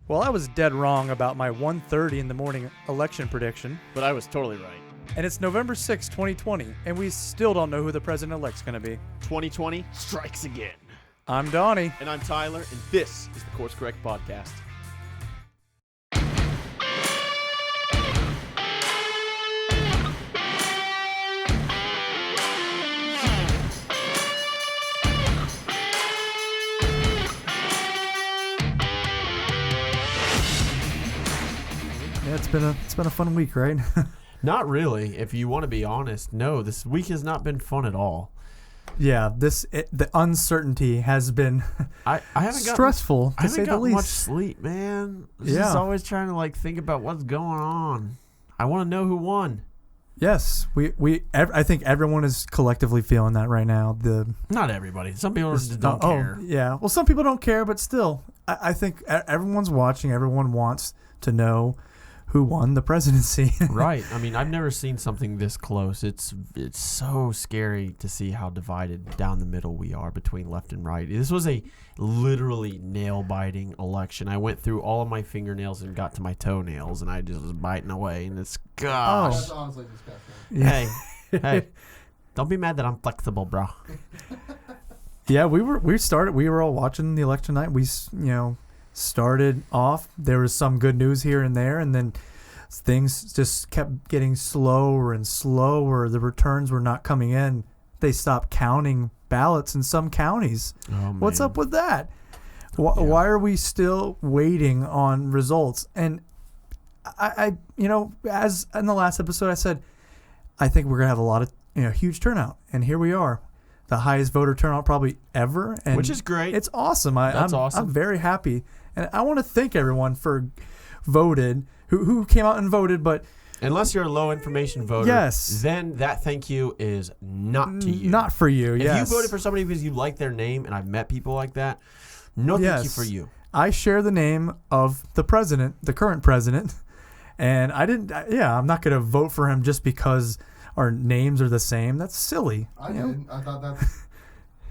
Well, I was dead wrong about my 1:30 in the morning election prediction. But I was totally right. And it's November 6, 2020, and we still don't know who the president-elect's going to be. 2020 strikes again. I'm Donnie. And I'm Tyler, and this is the Course Correct Podcast. Yeah, it's been a fun week, right? Not really. If you want to be honest, no, this week has not been fun at all. Yeah, the uncertainty has been I haven't stressful, to say the least. Much sleep, man. Just always trying to think about what's going on. I want to know who won. Yes, I think everyone is collectively feeling that right now. Not everybody. Some people just don't care. Oh, yeah. Well, some people don't care, but still, I think everyone's watching. Everyone wants to know who won the presidency. Right. I mean, I've never seen something this close. It's so scary to see how divided down the middle we are between left and right. This was a literally nail-biting election. I went through all of my fingernails and got to my toenails, and I just was biting away, and it's, gosh. That's honestly disgusting. Yeah. Hey, don't be mad that I'm flexible, bro. Yeah, we were all watching the election night. We, started off, there was some good news here and there, and then things just kept getting slower and slower. The returns were not coming in. They stopped counting ballots in some counties. Oh, What's man. up with that? Why are we still waiting on results? And I as in the last episode I said, I think we're gonna have a lot of huge turnout, and here we are. The highest voter turnout probably ever, and which is great. It's awesome. Awesome. I'm very happy, and I want to thank everyone for voted who came out and voted. But unless you're a low information voter, yes, then that thank you is not to you. Not for you. If yes. you voted for somebody because you like their name, and I've met people like that, no thank you for you. I share the name of the president, the current president, and I didn't. I'm not going to vote for him just because our names are the same. That's silly. I did. I thought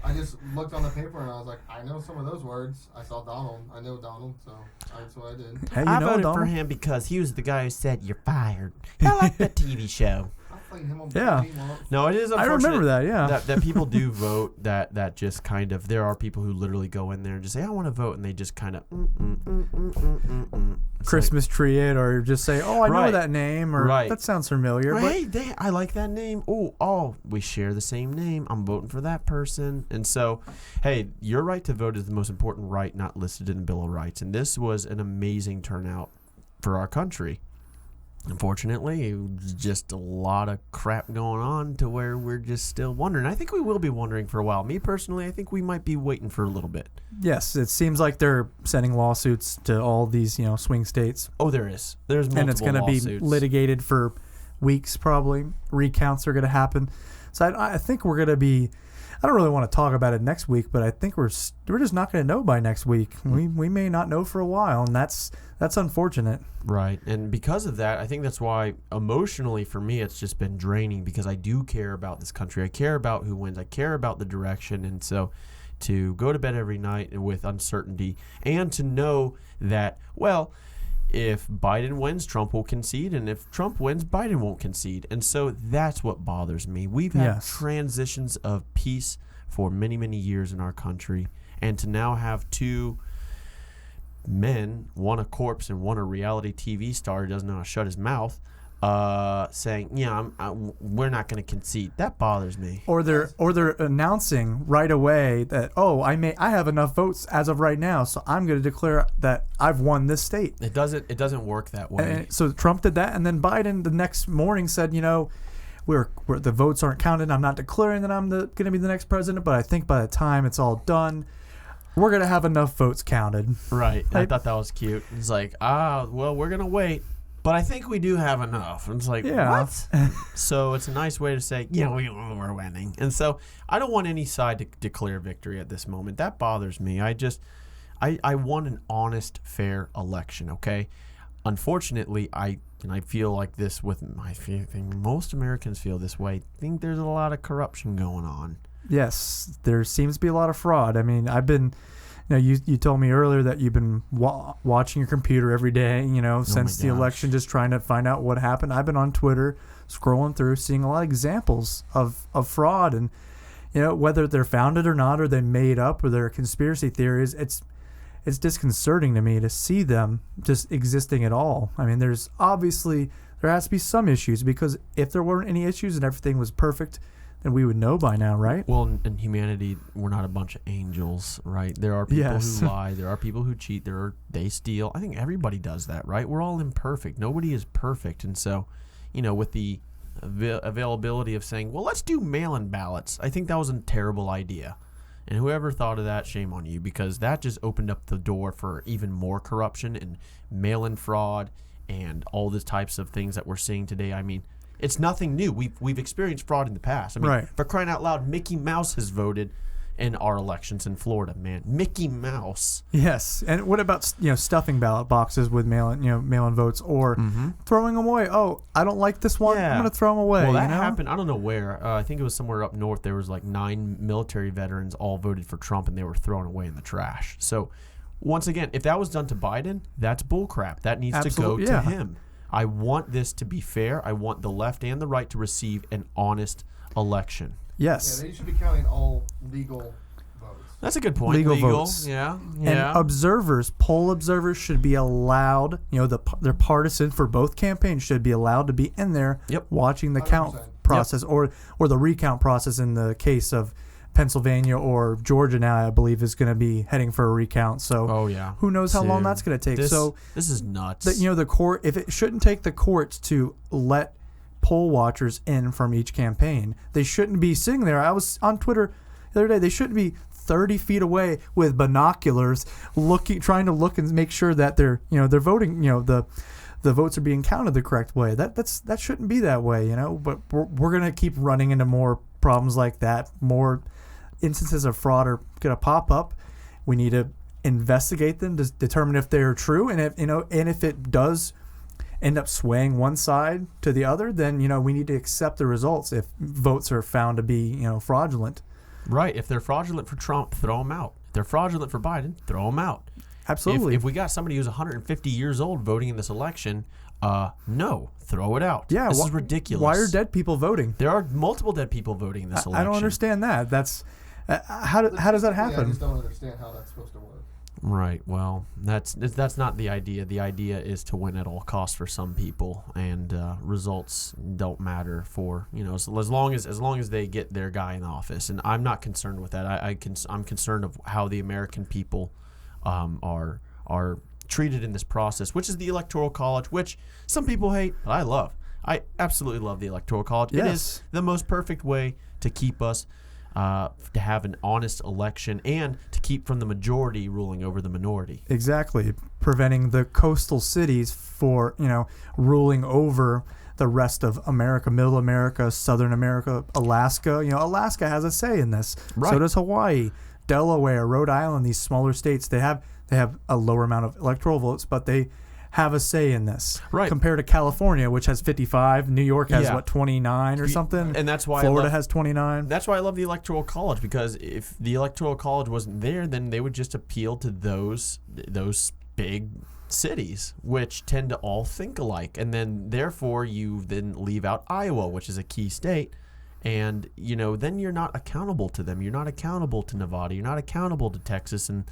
I just looked on the paper and I was like, I know some of those words. I saw Donald. I know Donald, so that's what I did. Hey, I voted Donald? for him because he was the guy who said you're fired. I like the TV show. I'll fight him on Yeah. No, it is unfortunate. I remember that. Yeah. That people do vote. That just kind of, there are people who literally go in there and just say I want to vote, and they just kind of Christmas tree it, or just say, oh, I know Right. that name, or Right. that sounds familiar. But Hey, I like that name. Oh, we share the same name. I'm voting for that person. And so, hey, your right to vote is the most important right not listed in the Bill of Rights. And this was an amazing turnout for our country. Unfortunately, it was just a lot of crap going on to where we're just still wondering. I think we will be wondering for a while. Me personally, I think we might be waiting for a little bit. yes, it seems like they're sending lawsuits to all these swing states. Oh, there is. There's multiple And it's going to be lawsuits. litigated for weeks, probably. Recounts are going to happen. So I think we're going to be. I don't really want to talk about it next week, but I think we're just not going to know by next week. We may not know for a while, and that's unfortunate. Right. And because of that, I think that's why emotionally for me it's just been draining, because I do care about this country. I care about who wins. I care about the direction. And so to go to bed every night with uncertainty, and to know that, well, if Biden wins, Trump will concede, and if Trump wins, Biden won't concede. And so that's what bothers me. We've had transitions of peace for many, many years in our country, and to now have two men, one a corpse and one a reality TV star who doesn't know how to shut his mouth, saying, we're not going to concede. That bothers me. Or they're announcing right away that, I have enough votes as of right now, so I'm going to declare that I've won this state. It doesn't work that way. And so Trump did that, and then Biden the next morning said, we're the votes aren't counted. I'm not declaring that I'm going to be the next president, but I think by the time it's all done, we're going to have enough votes counted. Right. I thought that was cute. It's like, well, we're going to wait, but I think we do have enough. And it's like, what? So it's a nice way to say, we're winning. And so I don't want any side to declare victory at this moment. That bothers me. I want an honest, fair election, okay? Unfortunately, I feel like this with my feeling. Most Americans feel this way. I think there's a lot of corruption going on. Yes, there seems to be a lot of fraud. I mean, I've been you told me earlier that you've been watching your computer every day, since the gosh. election, just trying to find out what happened. I've been on Twitter scrolling through, seeing a lot of examples of fraud, and whether they're founded or not, or they made up, or they're conspiracy theories. It's disconcerting to me to see them just existing at all. I mean, there has to be some issues, because if there weren't any issues and everything was perfect, then we would know by now, right? Well, in humanity, we're not a bunch of angels, right? There are people who lie. There are people who cheat. They steal. I think everybody does that, right? We're all imperfect. Nobody is perfect. And so, with the availability of saying, well, let's do mail-in ballots, I think that was a terrible idea. And whoever thought of that, shame on you, because that just opened up the door for even more corruption and mail-in fraud and all the types of things that we're seeing today. I mean, it's nothing new. We've experienced fraud in the past. I mean, right. For crying out loud, Mickey Mouse has voted in our elections in Florida, man. Mickey Mouse. Yes. And what about stuffing ballot boxes with mail-in votes, or throwing them away? Oh, I don't like this one. Yeah. I'm going to throw them away. Well, that happened. I don't know where. I think it was somewhere up north. There was like 9 military veterans all voted for Trump, and they were thrown away in the trash. So, once again, if that was done to Biden, that's bullcrap. That needs to go to him. I want this to be fair. I want the left and the right to receive an honest election. Yes. Yeah, they should be counting all legal votes. That's a good point. Legal votes. Yeah. And poll observers should be allowed, they're partisan for both campaigns, should be allowed to be in there watching the count 100%. process or the recount process in the case of Pennsylvania, or Georgia now, I believe, is going to be heading for a recount. So who knows how long that's going to take. This is nuts. The court, if it shouldn't take the courts to let poll watchers in from each campaign, they shouldn't be sitting there. I was on Twitter the other day. They shouldn't be 30 feet away with binoculars trying to look and make sure that they're voting, the votes are being counted the correct way. That shouldn't be that way, but we're going to keep running into more problems like that. More instances of fraud are going to pop up. We need to investigate them to determine if they're true, and if it does end up swaying one side to the other, then we need to accept the results if votes are found to be fraudulent. Right. If they're fraudulent for Trump, throw them out. If they're fraudulent for Biden, throw them out. Absolutely. If we got somebody who's 150 years old voting in this election, no, throw it out. Yeah, this is ridiculous. Why are dead people voting? There are multiple dead people voting in this election. I don't understand that. That's how does that happen? I just don't understand how that's supposed to work. Right. Well, that's not the idea. The idea is to win at all costs for some people, and results don't matter for as long as they get their guy in office. And I'm not concerned with that. I'm concerned of how the American people are treated in this process, which is the Electoral College, which some people hate, but I love. I absolutely love the Electoral College. Yes. It is the most perfect way to keep us to have an honest election and to keep from the majority ruling over the minority. Exactly. Preventing the coastal cities for, ruling over the rest of America, Middle America, Southern America, Alaska. Alaska has a say in this. Right. So does Hawaii, Delaware, Rhode Island, these smaller states. They have a lower amount of electoral votes, but they have a say in this. Right. Compared to California, which has 55, New York has 29 or something, and that's why Florida has 29. That's why I love the Electoral College, because if the Electoral College wasn't there, then they would just appeal to those big cities, which tend to all think alike, and then therefore you then leave out Iowa, which is a key state, and then you're not accountable to them. You're not accountable to Nevada. You're not accountable to Texas and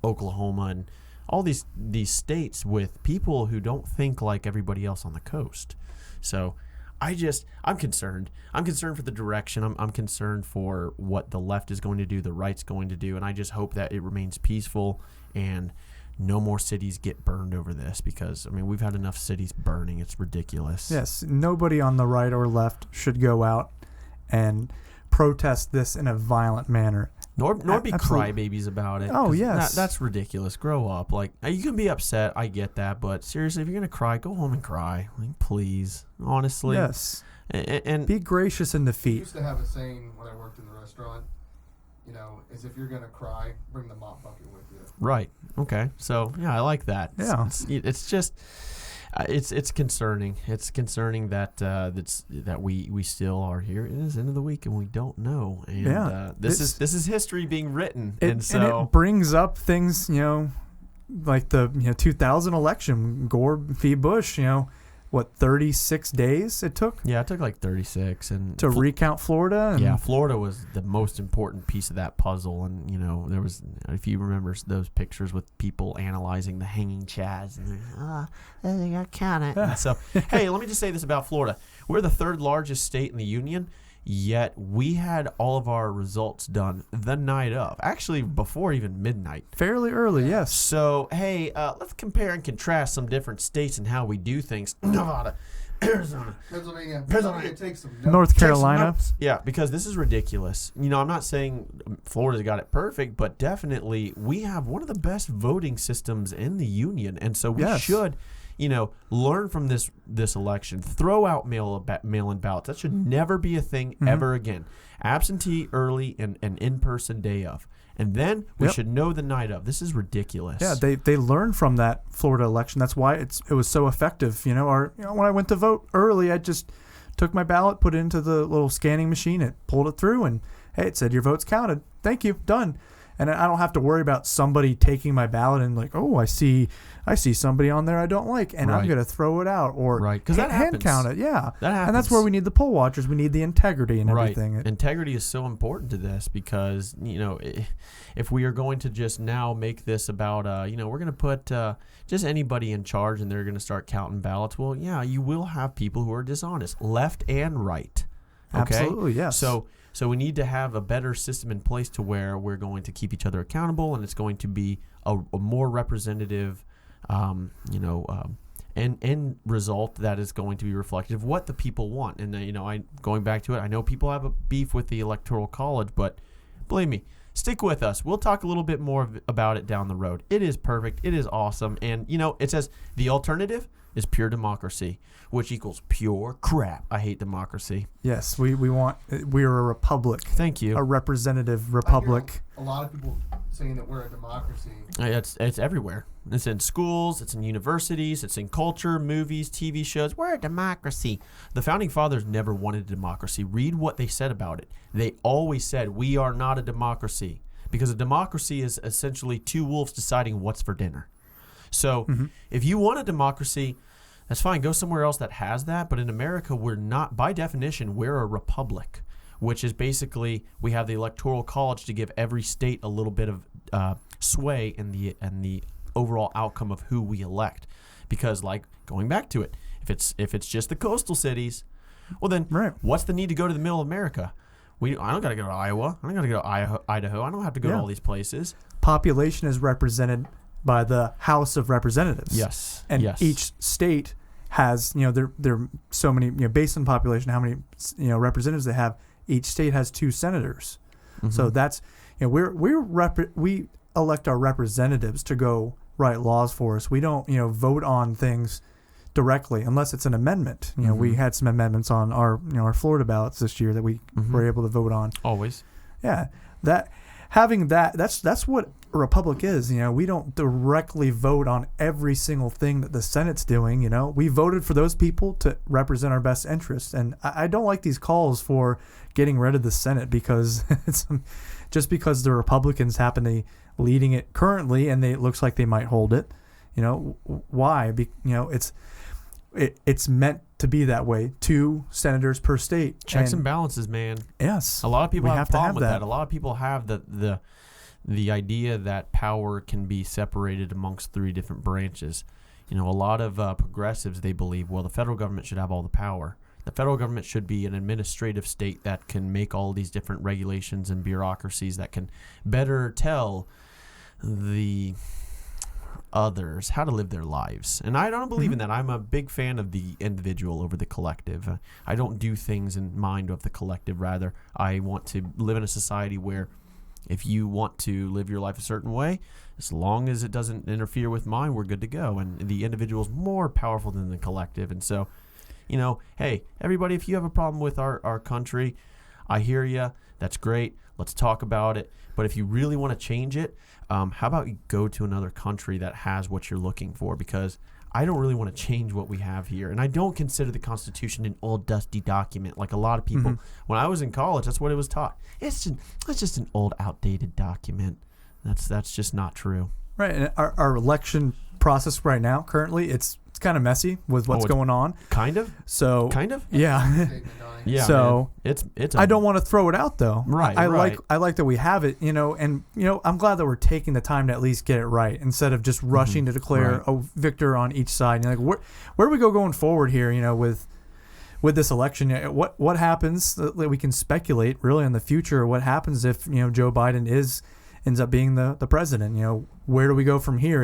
Oklahoma and all these states with people who don't think like everybody else on the coast. So I'm concerned. I'm concerned for the direction. I'm concerned for what the left is going to do, the right's going to do, and I just hope that it remains peaceful and no more cities get burned over this, because, we've had enough cities burning. It's ridiculous. Yes, nobody on the right or left should go out and protest this in a violent manner. Nor be crybabies about it. Oh, yes. That's ridiculous. Grow up. Like, you can be upset. I get that. But seriously, if you're going to cry, go home and cry. Like, please. Honestly. Yes. And be gracious in I defeat. used to have a saying when I worked in the restaurant, is if you're going to cry, bring the mop bucket with you. Right. Okay. So, yeah, I like that. Yeah. It's just... It's concerning. It's concerning that that we still are here. It is the end of the week and we don't know. And this is history being written. And it brings up things, like the 2000 election, Gore v. Bush. What, 36 days it took? Yeah, it took like 36 and to recount Florida. And yeah, Florida was the most important piece of that puzzle. And there was, if you remember those pictures with people analyzing the hanging chads, and they got counted. And so, hey, let me just say this about Florida: we're the third largest state in the union. Yet we had all of our results done the night of, actually before even midnight. Fairly early, yes. So, hey, let's compare and contrast some different states and how we do things. Nevada, Arizona, Pennsylvania. Take some notes. North Carolina. Yeah, because this is ridiculous. I'm not saying Florida's got it perfect, but definitely we have one of the best voting systems in the union. And so we should... learn from this election. Throw out mail-in ballots. That should never be a thing ever again. Absentee, early, and an in-person day of. And then we should know the night of. This is ridiculous. Yeah, they learned from that Florida election. That's why it was so effective. When I went to vote early, I just took my ballot, put it into the little scanning machine, it pulled it through, and hey, it said your vote's counted. Thank you, done. And I don't have to worry about somebody taking my ballot and like, oh, I see somebody on there I don't like, and I'm going to throw it out or because that hand count it. Yeah, that happens. And that's where we need the poll watchers. We need the integrity and everything. Integrity is so important to this because if we are going to just now make this about we're going to put just anybody in charge and they're going to start counting ballots. Well, yeah, you will have people who are dishonest, left and right. Okay? Absolutely, yes. So we need to have a better system in place to where we're going to keep each other accountable, and it's going to be a more representative, end result that is going to be reflective of what the people want. And going back to it, I know people have a beef with the Electoral College, but believe me, stick with us. We'll talk a little bit more about it down the road. It is perfect. It is awesome. And it says the alternative is pure democracy, which equals pure crap. I hate democracy. Yes, we're a republic. Thank you. A representative republic. A lot of people saying that we're a democracy. It's everywhere. It's in schools, it's in universities, it's in culture, movies, TV shows. We're a democracy. The Founding Fathers never wanted a democracy. Read what they said about it. They always said, we are not a democracy. Because a democracy is essentially two wolves deciding what's for dinner. So if you want a democracy, that's fine. Go somewhere else that has that. But in America, we're not, by definition, we're a republic, which is basically we have the Electoral College to give every state a little bit of sway in the overall outcome of who we elect. Because, like, going back to it, if it's just the coastal cities, well then, what's the need to go to the middle of America? I don't got to go to Iowa. I don't got to go to Idaho. I don't have to go to all these places. Population is represented by the House of Representatives. Yes. And each state has, there are so many, based on population, how many, representatives they have. Each state has 2 senators. So that's, we elect our representatives to go write laws for us. We don't, vote on things directly unless it's an amendment. We had some amendments on our, our Florida ballots this year that we were able to vote on. Always. Yeah. That's what a republic is. We don't directly vote on every single thing that the Senate's doing. We voted for those people to represent our best interests. And I don't like these calls for getting rid of the Senate because just because the Republicans happen to be leading it currently and it looks like they might hold it. Why? It's meant to be that way. 2 senators per state. Checks and balances, man. Yes. A lot of people have a problem with that. A lot of people have the idea that power can be separated amongst 3 different branches. A lot of progressives, they believe, well, the federal government should have all the power. The federal government should be an administrative state that can make all these different regulations and bureaucracies that can better tell the others how to live their lives. And I don't believe in that. I'm a big fan of the individual over the collective. I don't do things in mind of the collective. Rather, I want to live in a society where if you want to live your life a certain way, as long as it doesn't interfere with mine, we're good to go. And the individual is more powerful than the collective. And so, hey, everybody, if you have a problem with our country, I hear you. That's great. Let's talk about it. But if you really want to change it, how about you go to another country that has what you're looking for? Because I don't really want to change what we have here. And I don't consider the Constitution an old, dusty document like a lot of people. When I was in college, that's what it was taught. It's just an old, outdated document. That's just not true. Right. And our election process right now, currently, it's kind of messy with what's going on. Kind of? So Kind of? yeah. Yeah. So man. It's I don't want to throw it out though. Right. I like that we have it, and I'm glad that we're taking the time to at least get it right instead of just rushing to declare a victor on each side. And like where do we go going forward here, with this election? What happens that we can speculate really in the future? What happens if, Joe Biden ends up being the president? Where do we go from here?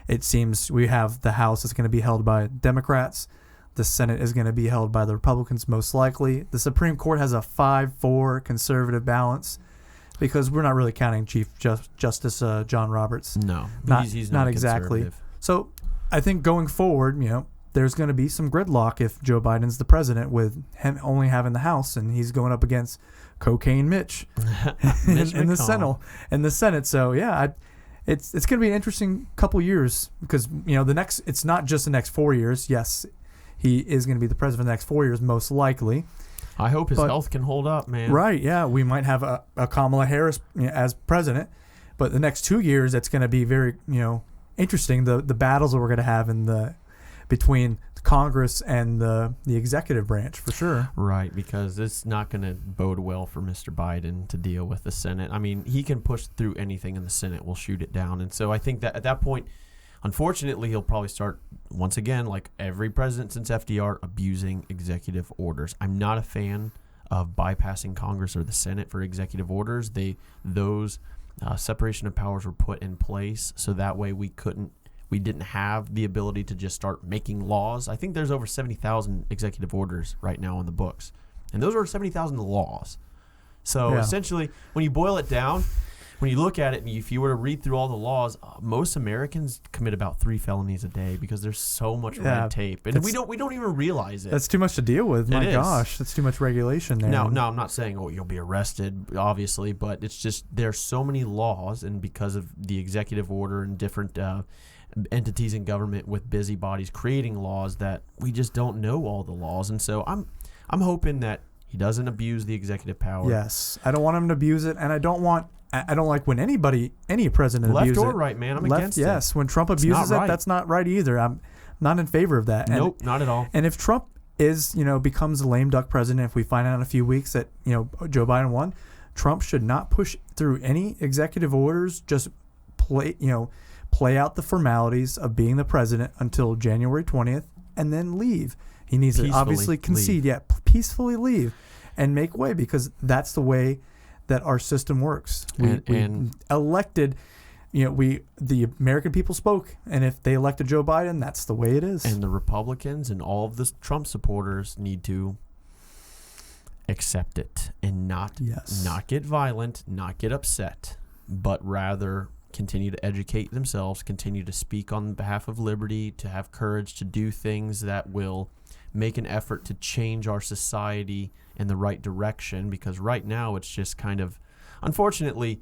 It seems we have the House is going to be held by Democrats. The Senate is going to be held by the Republicans most likely. The Supreme Court has a 5-4 conservative balance because we're not really counting Chief Justice John Roberts. No, he's not exactly. So I think going forward, there's going to be some gridlock if Joe Biden's the president, with him only having the House and he's going up against Cocaine Mitch in the Senate. So yeah, it's going to be an interesting couple years because it's not just the next 4 years. Yes, he is going to be the president for the next 4 years most likely. I hope his health can hold up, man. Right? Yeah, we might have a Kamala Harris as president, but the next 2 years it's going to be very interesting. The battles that we're going to have between Congress and the executive branch for sure. Right, because it's not going to bode well for Mr. Biden to deal with the Senate. I mean, he can push through anything in the Senate. We'll shoot it down. And so I think that at that point, unfortunately, he'll probably start, once again, like every president since FDR, abusing executive orders. I'm not a fan of bypassing Congress or the Senate for executive orders. Those separation of powers were put in place so that way we didn't have the ability to just start making laws. I think there's over 70,000 executive orders right now on the books. And those are 70,000 laws. So essentially, when you boil it down, when you look at it, and if you were to read through all the laws, most Americans commit about 3 felonies a day because there's so much red tape, and we don't even realize it. That's too much to deal with. My gosh, that's too much regulation there. No, I'm not saying you'll be arrested, obviously, but it's just there's so many laws, and because of the executive order and different entities in government with busybodies creating laws, that we just don't know all the laws, and so I'm hoping that he doesn't abuse the executive power. Yes, I don't want him to abuse it, and I don't like when any president abuses it. Left or right, man. I'm against it. Yes, when Trump abuses it, that's not right either. I'm not in favor of that. Nope, not at all. And if Trump becomes a lame duck president, if we find out in a few weeks that Joe Biden won, Trump should not push through any executive orders. Just play out the formalities of being the president until January 20th, and then leave. He needs to obviously concede. Yeah, peacefully leave and make way, because that's the way that our system works. We elected, the American people spoke, and if they elected Joe Biden, that's the way it is. And the Republicans and all of the Trump supporters need to accept it and not get violent, not get upset, but rather continue to educate themselves, continue to speak on behalf of liberty, to have courage to do things that will make an effort to change our society in the right direction, because right now it's just kind of, unfortunately,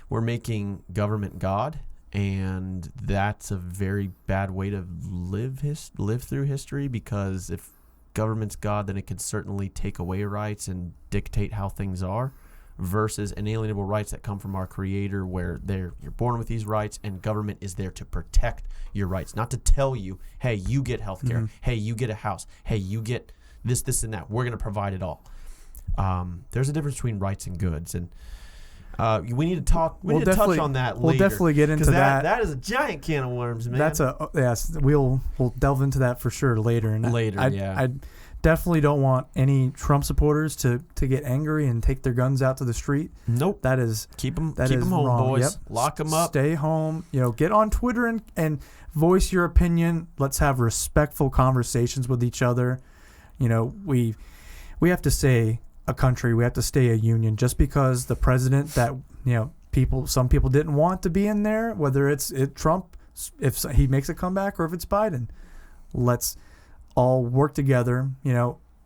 we're making government God, and that's a very bad way to live through history, because if government's God, then it could certainly take away rights and dictate how things are, versus inalienable rights that come from our Creator, where you're born with these rights, and government is there to protect your rights, not to tell you, hey, you get health care, hey, you get a house, hey, you get this, and that. We're going to provide it all. There's a difference between rights and goods, and we need to talk. We need to touch on that later. We'll definitely get into that. That is a giant can of worms, man. We'll delve into that for sure later. And I definitely don't want any Trump supporters to get angry and take their guns out to the street. Nope. That is keep them home, wrong. boys. Yep. Lock them up. Stay home. Get on Twitter and voice your opinion. Let's have respectful conversations with each other. We have to stay a country. We have to stay a union. Just because the president that some people didn't want to be in there, whether it's Trump, if he makes a comeback, or if it's Biden, let's all work together,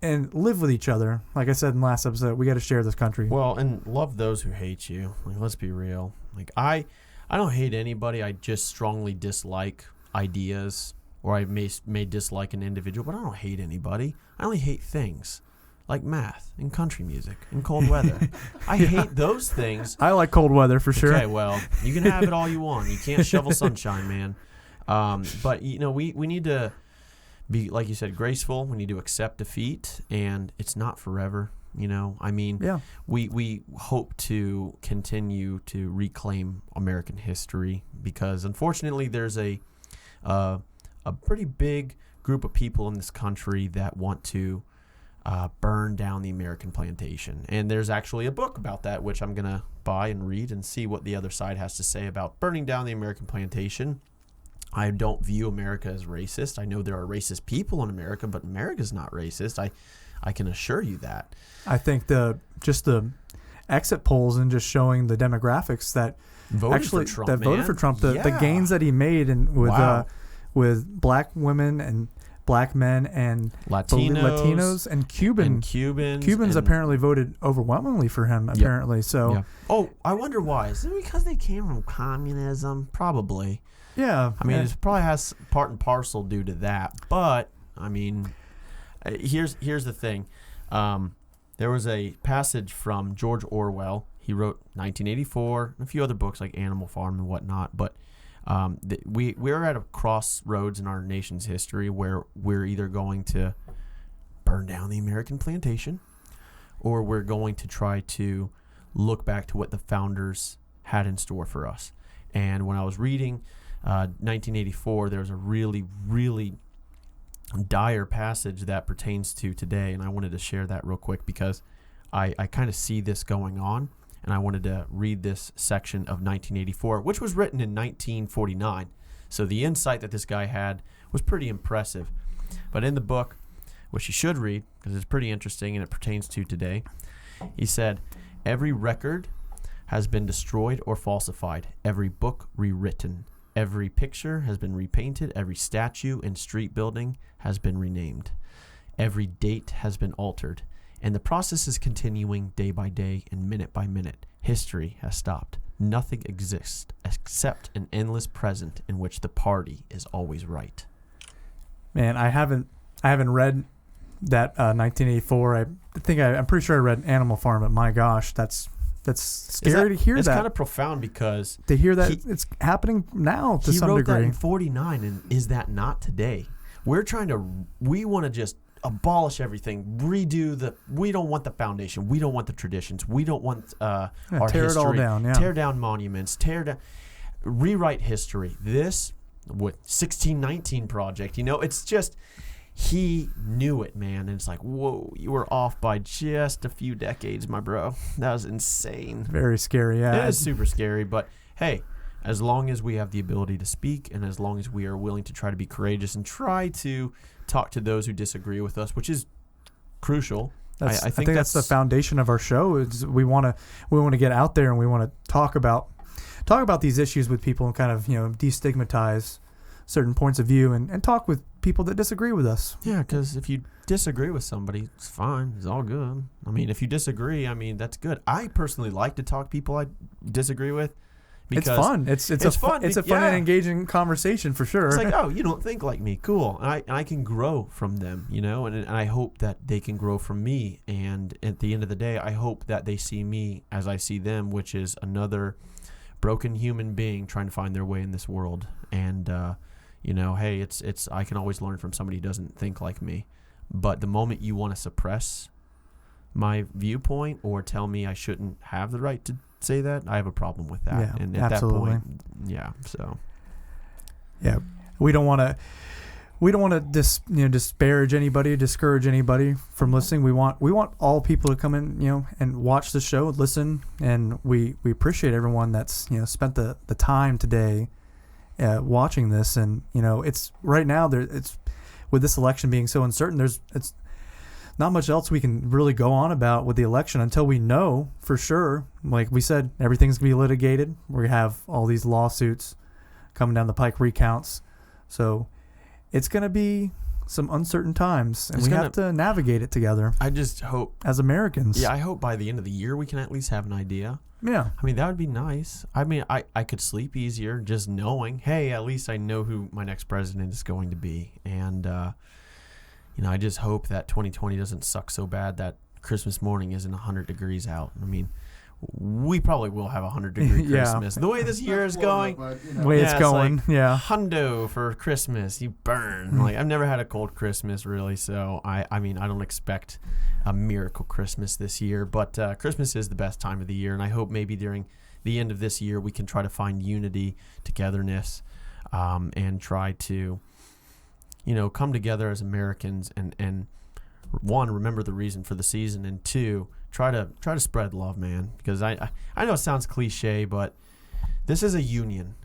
and live with each other. Like I said in the last episode, we got to share this country. Well, and love those who hate you. Like, let's be real. Like, I don't hate anybody. I just strongly dislike ideas, or I may dislike an individual, but I don't hate anybody. I only hate things like math and country music and cold weather. I hate those things. I like cold weather for sure. Okay, well, you can have it all you want. You can't shovel sunshine, man. But, we need to be, like you said, graceful. We need to accept defeat, and it's not forever. Yeah. We hope to continue to reclaim American history, because unfortunately there's a pretty big group of people in this country that want to burn down the American plantation. And there's actually a book about that, which I'm going to buy and read and see what the other side has to say about burning down the American plantation. I don't view America as racist. I know there are racist people in America, but America's not racist. I can assure you that. I think the exit polls and just showing the demographics that voted for Trump, the gains that he made, and with black women and black men and Latinos and Cubans apparently voted overwhelmingly for him. Apparently, so. Yeah. Oh, I wonder why. Is it because they came from communism? Probably. Yeah. I mean, it probably has part and parcel due to that. But I mean, here's the thing. There was a passage from George Orwell. He wrote 1984 and a few other books like Animal Farm and whatnot. But we're at a crossroads in our nation's history where we're either going to burn down the American plantation, or we're going to try to look back to what the founders had in store for us. And when I was reading 1984, there was a really, really dire passage that pertains to today, and I wanted to share that real quick because I kind of see this going on, and I wanted to read this section of 1984, which was written in 1949. So the insight that this guy had was pretty impressive. But in the book, which you should read because it's pretty interesting and it pertains to today, he said, "Every record has been destroyed or falsified, every book rewritten. Every picture has been repainted, every statue and street building has been renamed. Every date has been altered, and the process is continuing day by day and minute by minute. History has stopped. Nothing exists except an endless present in which the party is always right." Man, I haven't read that 1984. I'm pretty sure I read Animal Farm, but my gosh, that's scary to hear. It's that. kind of profound because to hear that it's happening now to some degree. He wrote that in 49, and is that not today? We want to just abolish everything, we don't want the foundation, we don't want the traditions, we don't want our tear history. It all down, tear down monuments, rewrite history. This with 1619 project, it's just, he knew it, man. And it's like, whoa, you were off by just a few decades, my bro. That was insane. Very scary, yeah. It is super scary, but hey, as long as we have the ability to speak, and as long as we are willing to try to be courageous and try to talk to those who disagree with us, which is crucial. I think that's the foundation of our show. Is we want to get out there and we want to talk about these issues with people and kind of destigmatize certain points of view and talk with people that disagree with us. Yeah, because if you disagree with somebody, it's fine. It's all good. I mean, if you disagree, that's good. I personally like to talk to people I disagree with. It's fun. It's a fun and engaging conversation for sure. It's like, oh, you don't think like me. Cool. And I can grow from them, and I hope that they can grow from me. And at the end of the day, I hope that they see me as I see them, which is another broken human being trying to find their way in this world. And, hey, it's I can always learn from somebody who doesn't think like me. But the moment you want to suppress my viewpoint or tell me I shouldn't have the right to say that, I have a problem with that. Yeah, and at absolutely. that point, yeah. So, yeah, we don't want to disparage anybody, discourage anybody from listening. We want all people to come in, and watch the show, listen, and we appreciate everyone that's spent the time today watching this. And it's right now it's with this election being so uncertain, it's not much else we can really go on about with the election until we know for sure. Like we said, everything's going to be litigated. We have all these lawsuits coming down the pike, recounts. So it's going to be some uncertain times, and It's we have to navigate it together I just hope. as Americans. Yeah, I hope by the end of the year we can at least have an idea. Yeah. I mean, that would be nice. I mean, I could sleep easier just knowing, hey, at least I know who my next president is going to be. And, I just hope that 2020 doesn't suck so bad that Christmas morning isn't 100 degrees out. I mean, we probably will have a 100-degree Yeah. Christmas. The way this year is going, Way it's it's going. like Yeah. hundo for Christmas. You burn. Like, I've never had a cold Christmas, really, so I mean, I don't expect a miracle Christmas this year, but Christmas is the best time of the year, and I hope maybe during the end of this year we can try to find unity, togetherness, and try to, come together as Americans and one, remember the reason for the season, and two, try to spread love, man. Because I know it sounds cliche, but this is a union.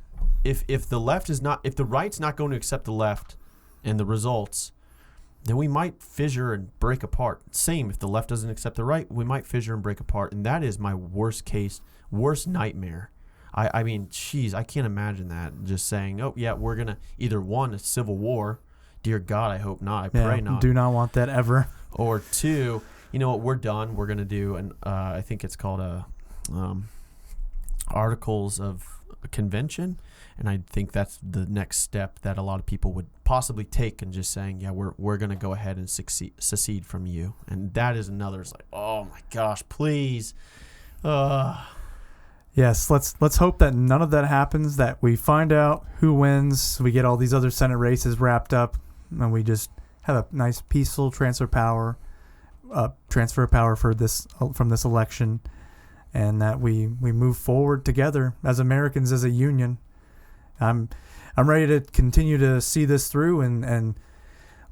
If the right's not going to accept the left and the results, then we might fissure and break apart. Same, if the left doesn't accept the right, we might fissure and break apart. And that is my worst nightmare. I mean, geez, I can't imagine that. Just saying, oh, yeah, we're going to either one, a civil war. Dear God, I hope not. I pray not. Do not want that ever. Or two, you know what, we're done. We're going to do, I think it's called Articles of Convention. And I think that's the next step that a lot of people would possibly take, and just saying, yeah, we're going to go ahead and secede from you. And that is another, it's like, oh my gosh, please. Yes, let's hope that none of that happens, that we find out who wins, we get all these other Senate races wrapped up, and we just have a nice peaceful transfer of power for this from this election, and that we move forward together as Americans, as a union. I'm ready to continue to see this through and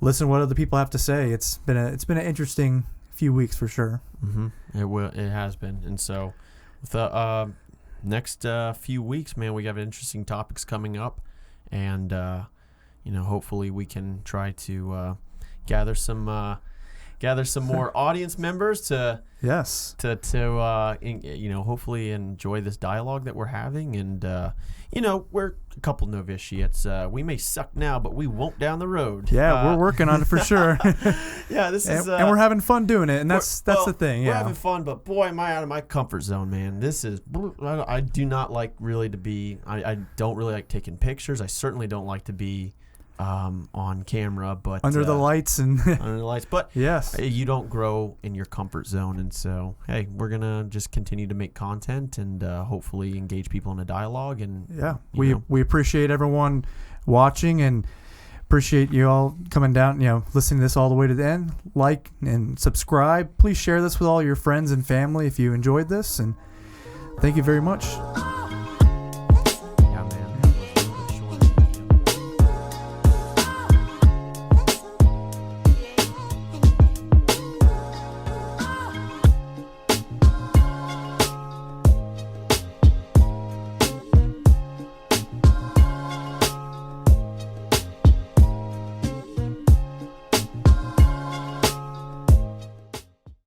listen to what other people have to say. It's been an interesting few weeks for sure. Mm-hmm. It has been. And so with the next few weeks, man, we have interesting topics coming up, and hopefully we can try to gather some more audience members to hopefully enjoy this dialogue that we're having. And we're a couple novitiates. We may suck now, but we won't down the road. Yeah, we're working on it for sure. Yeah, and we're having fun doing it, and that's the thing. We're Yeah, having fun, but boy, am I out of my comfort zone, man. I do not like really to be. I don't really like taking pictures. I certainly don't like to be on camera, but under the lights and under the lights. But yes, you don't grow in your comfort zone, and so hey, we're gonna just continue to make content and hopefully engage people in a dialogue. And yeah, we appreciate everyone watching and appreciate you all coming down, listening to this all the way to the end. Like and subscribe. Please share this with all your friends and family if you enjoyed this, and thank you very much.